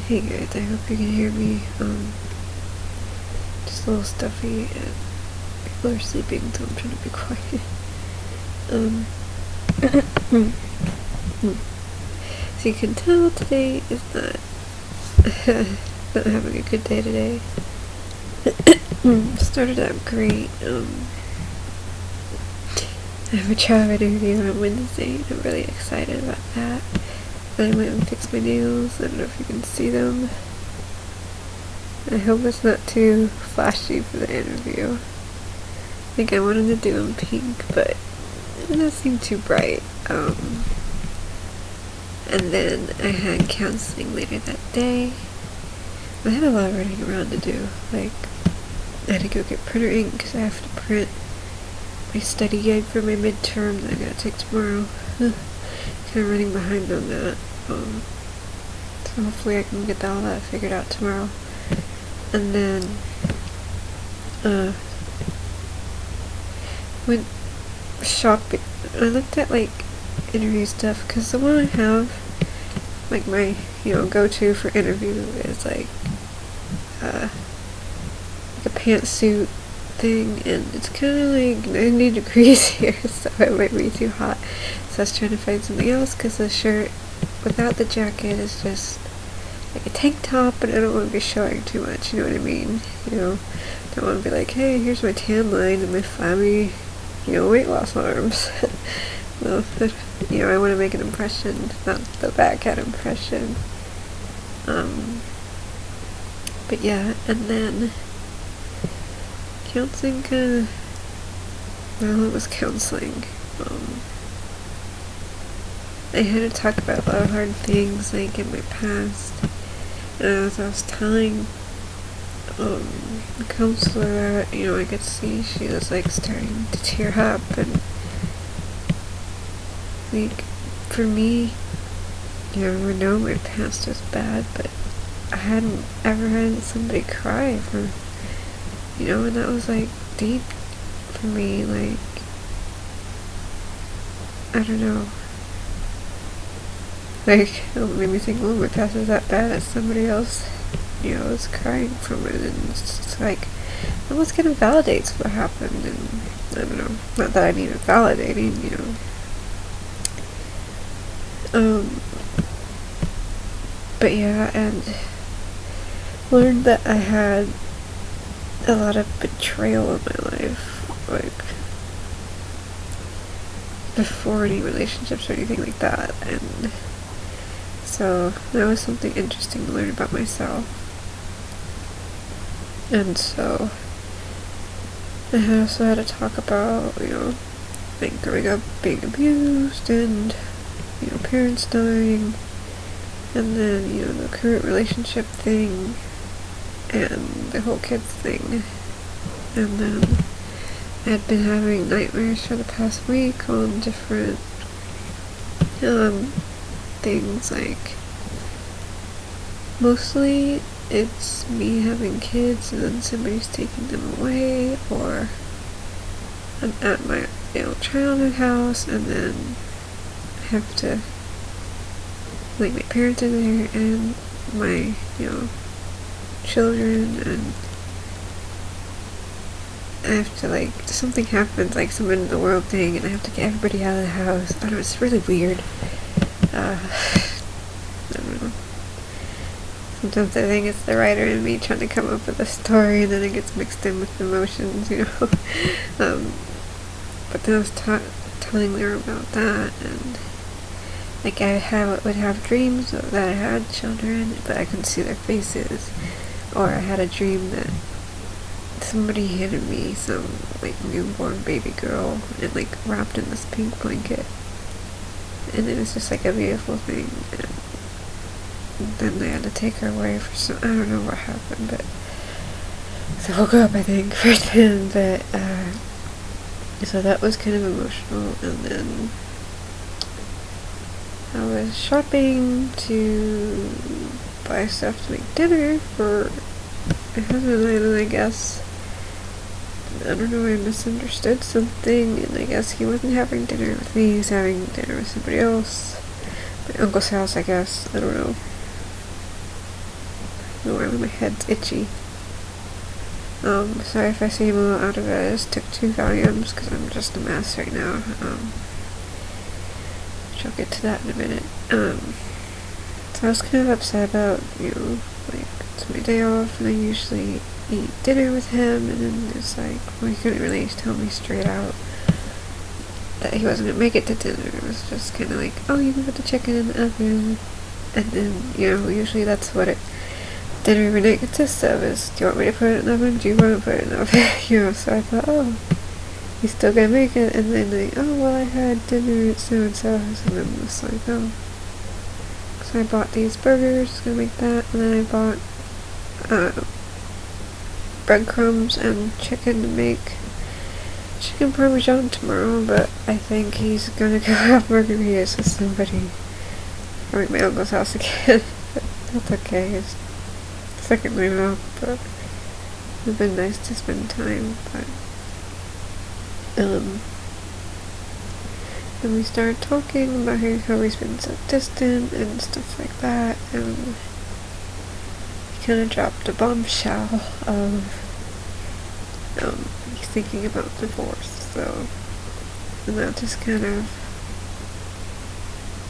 Hey guys, I hope you can hear me. Just a little stuffy and people are sleeping, so I'm trying to be quiet. So you can tell today is not not having a good day today. Started out great. I have a job interview on Wednesday and I'm really excited about that. Then I went and fixed my nails. I don't know if you can see them. I hope it's not too flashy for the interview. I think I wanted to do them pink, but it doesn't seem too bright. And then I had counseling later that day. I had a lot of running around to do. Like, I had to go get printer ink because I have to print my study guide for my midterm that I gotta take tomorrow. Kind of running behind on that. So hopefully I can get all that figured out tomorrow. And then went shopping. I looked at like interview stuff because the one I have, like my go-to for interview is like a pantsuit thing, and it's kind of like 90 degrees here, so it might be too hot. So I was trying to find something else because the shirt without the jacket is just like a tank top, and I don't want to be showing too much, you know what I mean? Don't want to be like, hey, here's my tan line and my flabby, weight loss arms. No, I want to make an impression, not the backhand impression. But yeah, and then counseling it was counseling. I had to talk about a lot of hard things, like in my past. And as I was telling the counselor, I could see she was like starting to tear up, and like for me, I know my past was bad, but I hadn't ever had somebody cry for, and that was like deep for me. Like, I don't know. Like, it made me think, my past is that bad that somebody else, is crying from it, and it's just like, almost kind of validates what happened, and I don't know, not that I needed validating, but yeah, and learned that I had a lot of betrayal in my life, like, before any relationships or anything like that, and so that was something interesting to learn about myself. And so I also had to talk about, like growing up being abused, and, parents dying, and then, the current relationship thing, and the whole kids thing. And then I had been having nightmares for the past week on different things, like mostly it's me having kids and then somebody's taking them away, or I'm at my childhood house and then I have to, like, my parents are there and my children, and I have to, like, something happens, like some in the world thing, and I have to get everybody out of the house. I don't know, it's really weird. I don't know. Sometimes I think it's the writer in me trying to come up with a story, and then it gets mixed in with emotions, But then I was telling her about that, and like I would have dreams that I had children, but I couldn't see their faces. Or I had a dream that somebody handed me some like newborn baby girl and like wrapped in this pink blanket, and it was just like a beautiful thing. And then they had to take her away for some, I don't know what happened, but so I woke up, I think, for then. But so that was kind of emotional. And then I was shopping to buy stuff to make dinner for my husband and I guess. I don't know, I misunderstood something, and I guess he wasn't having dinner with me, he was having dinner with somebody else. My uncle's house, I guess. I don't know. Or my head's itchy. Sorry if I seem a little out of it. I just took 2 Valiums because I'm just a mess right now. Which I'll get to that in a minute. So I was kind of upset about, like, it's my day off and I usually eat dinner with him, and then it's like, well, he couldn't really tell me straight out that he wasn't gonna make it to dinner. It was just kind of like, oh, you can put the chicken in the oven, and then, usually that's what dinner every night consists of, is, do you want me to put it in the oven? Do you want to put it in the oven? So I thought, oh, he's still gonna make it, and then like, oh, well, I had dinner at so-and-so's, and then it's like, oh, so I bought these burgers, gonna make that, and then I bought, breadcrumbs and chicken to make chicken parmesan tomorrow, but I think he's gonna go have margaritas with somebody from my uncle's house again. But that's okay, it's second night off, but it's been nice to spend time. But and we started talking about how he's been so distant and stuff like that, and he kind of dropped a bombshell of he's thinking about divorce. So, and that just kind of,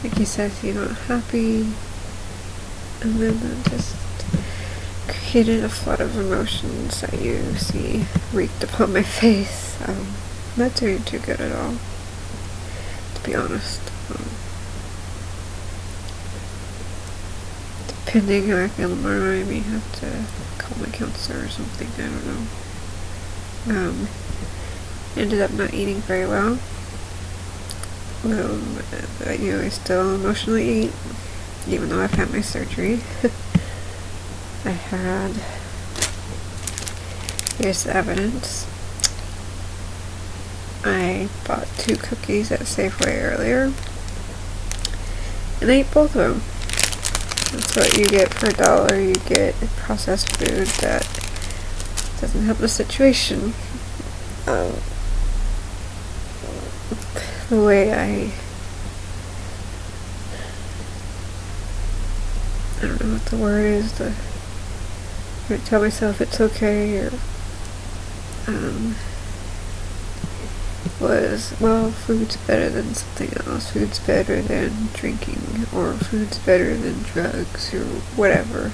like he says, he's not happy, and then that just created a flood of emotions that you see wreaked upon my face. Not doing too good at all, to be honest. Depending how I feel tomorrow, I may have to call my counselor or something, I don't know. Ended up not eating very well. I still emotionally eat, even though I've had my surgery. Here's the evidence. I bought 2 cookies at Safeway earlier, and I ate both of them. That's what you get for $1. You get processed food that doesn't help the situation. The way I don't know what the word is, I tell myself it's okay, or was, well, food's better than something else, food's better than drinking, or food's better than drugs, or whatever,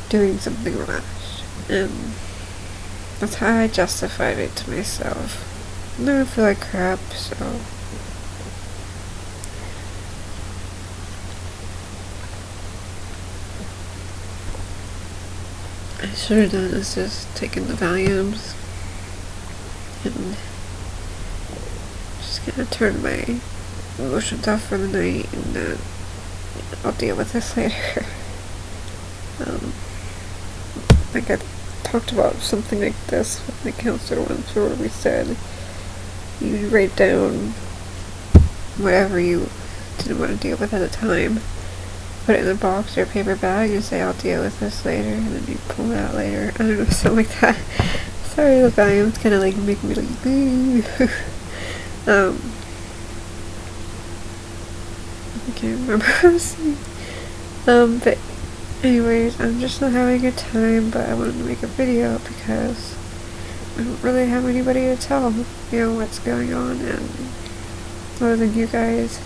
doing something rash, and that's how I justified it to myself. I never feel like crap, so I should have done is just taken the Valiums and just kind of turn my emotions off for the night, and I'll deal with this later. Like I talked about something like this with my counselor once, where we said you write down whatever you didn't want to deal with at the time, put it in a box or a paper bag, and say, I'll deal with this later, and then you pull it out later. I don't know, something like that. Sorry, the volume's kind of like making me like, boo. I can't remember what I was saying. But anyways, I'm just not having a good time, but I wanted to make a video because I don't really have anybody to tell, what's going on, and other than you guys.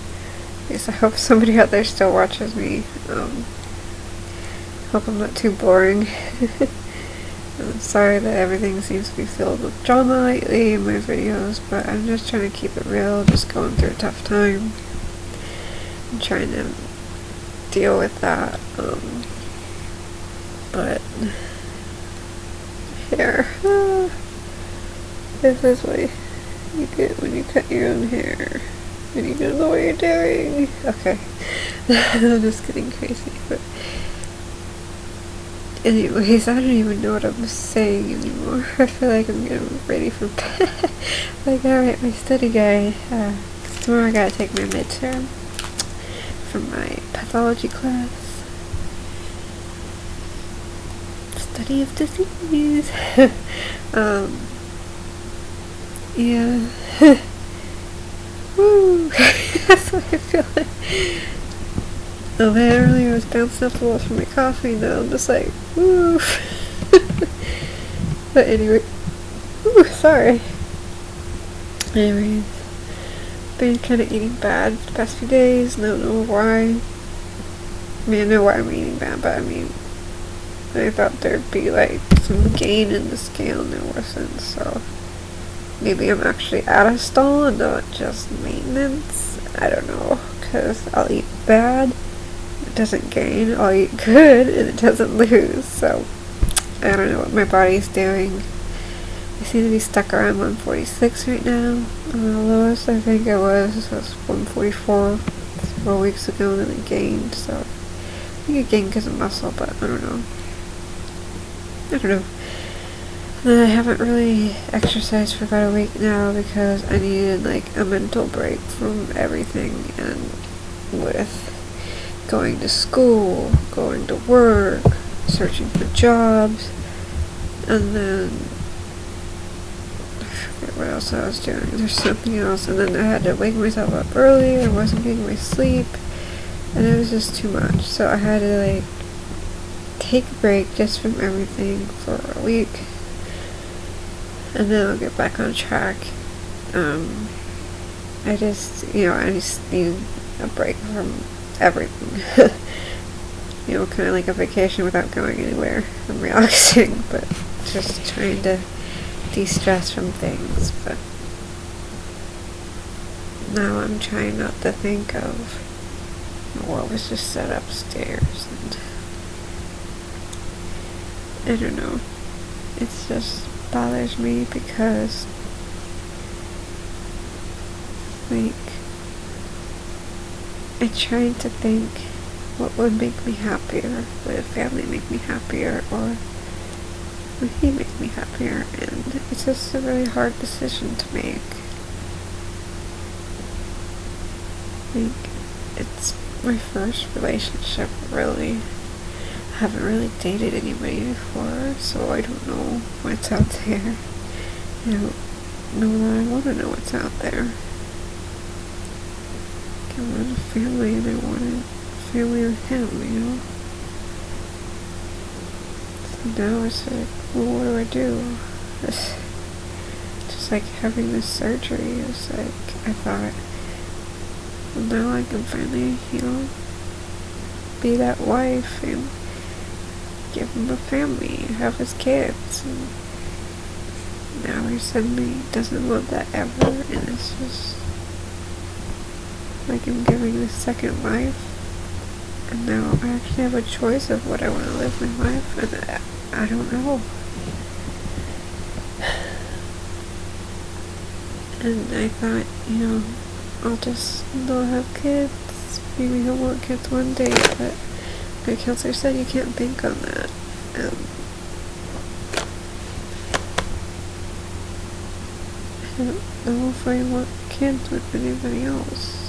At least I hope somebody out there still watches me. Hope I'm not too boring. I'm sorry that everything seems to be filled with drama lately in my videos, but I'm just trying to keep it real, just going through a tough time. I'm trying to deal with that, but hair. This is what you get when you cut your own hair. And you don't know what you're doing. Okay. I'm just getting crazy, but anyways, I don't even know what I'm saying anymore. I feel like I'm getting ready for bed. Like, alright, my study guide. Tomorrow I gotta take my midterm from my pathology class. Study of disease. Yeah. Woo! That's what I feel like. Oh man, earlier I was bouncing off the walls from my coffee, and now I'm just like, woo. But anyway, sorry. Anyways, been kind of eating bad the past few days, and I don't know why. I mean, I know why I'm eating bad, but I mean, I thought there'd be like some gain in the scale, and there wasn't, so maybe I'm actually at a stall and not just maintenance. I don't know, because I'll eat bad, it doesn't gain, I'll eat good, and it doesn't lose, so I don't know what my body's doing. I seem to be stuck around 146 right now. The lowest I think I was 144 4 weeks ago, and then it gained, so I think it gained because of muscle, but I don't know. And then I haven't really exercised for about a week now because I needed like a mental break from everything, and with going to school, going to work, searching for jobs, and then I forget what else I was doing. There's something else, and then I had to wake myself up early. I wasn't getting my sleep, and it was just too much. So I had to like take a break just from everything for a week, and then I'll get back on track. I just need a break from everything. Kind of like a vacation without going anywhere. I'm relaxing, but just trying to de-stress from things. But now I'm trying not to think of what was just set upstairs, and I don't know. It just bothers me because, like, I tried to think what would make me happier. Would a family make me happier, or would he make me happier? And it's just a really hard decision to make. Like, it's my first relationship, really. I haven't really dated anybody before, so I don't know what's out there. I don't know that I want to know what's out there. I wanted a family, and I wanted a family with him, So now it's like, well, what do I do? It's just like having this surgery. It's like, I thought, well, now I can finally, be that wife and give him a family, have his kids, and now he suddenly doesn't want that ever, and it's just like I'm giving this second life, and now I actually have a choice of what I want to live my life, and I don't know. And I thought, I'll just not have kids, maybe he'll want kids one day, but my counselor said you can't think on that. I don't know if I want kids with anybody else.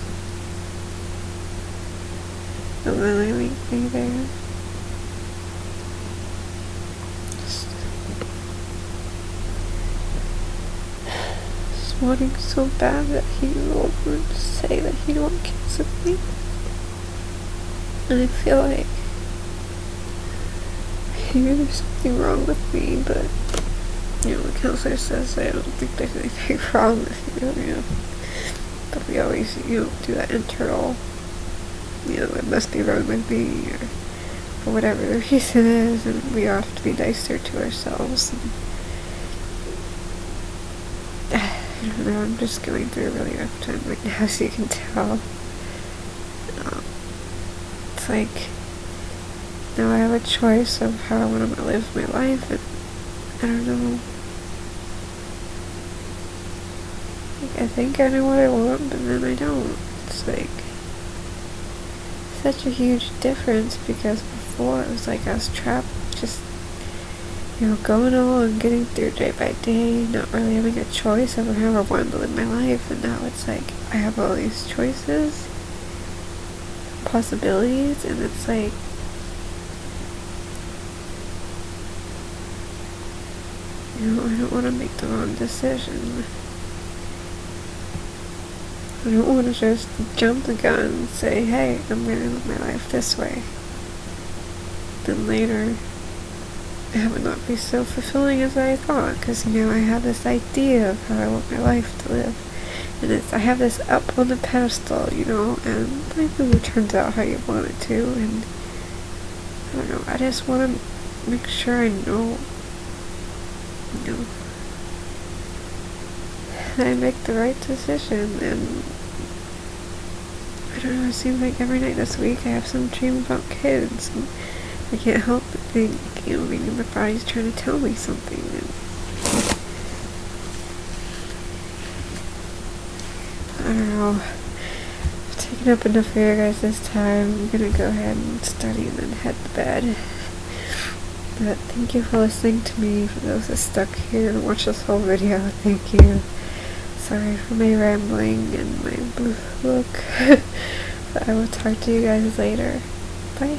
Don't really link me there. Just wanting so bad that he will say that he don't want kids with me. And I feel like maybe there's something wrong with me, but the counselor says I don't think there's anything wrong with you, but we always, do that internal, it must be wrong with me, or for whatever the reason is, and we all have to be nicer to ourselves. And, I don't know, I'm just going through a really rough time right now, as you can tell. It's like, now I have a choice of how I want to live my life, and I don't know. Like, I think I know what I want, but then I don't. It's like such a huge difference, because before it was like I was trapped, just going along, getting through day by day, not really having a choice of how I wanted to live my life, and now it's like I have all these choices, possibilities, and it's like I don't want to make the wrong decision. I don't want to just jump the gun and say, hey, I'm going to live my life this way. Then later, have it not be so fulfilling as I thought, because, I have this idea of how I want my life to live. And I have this up on the pedestal, and life never turns out how you want it to, and I don't know, I just want to make sure I know, that I make the right decision. And I don't know, it seems like every night this week I have some dream about kids, and I can't help but think, maybe my body's trying to tell me something. And I don't know, I've taken up enough for you guys this time. I'm gonna go ahead and study and then head to bed. But thank you for listening to me. For those that stuck here and watched this whole video, thank you. Sorry for my rambling and my blue look. But I will talk to you guys later. Bye.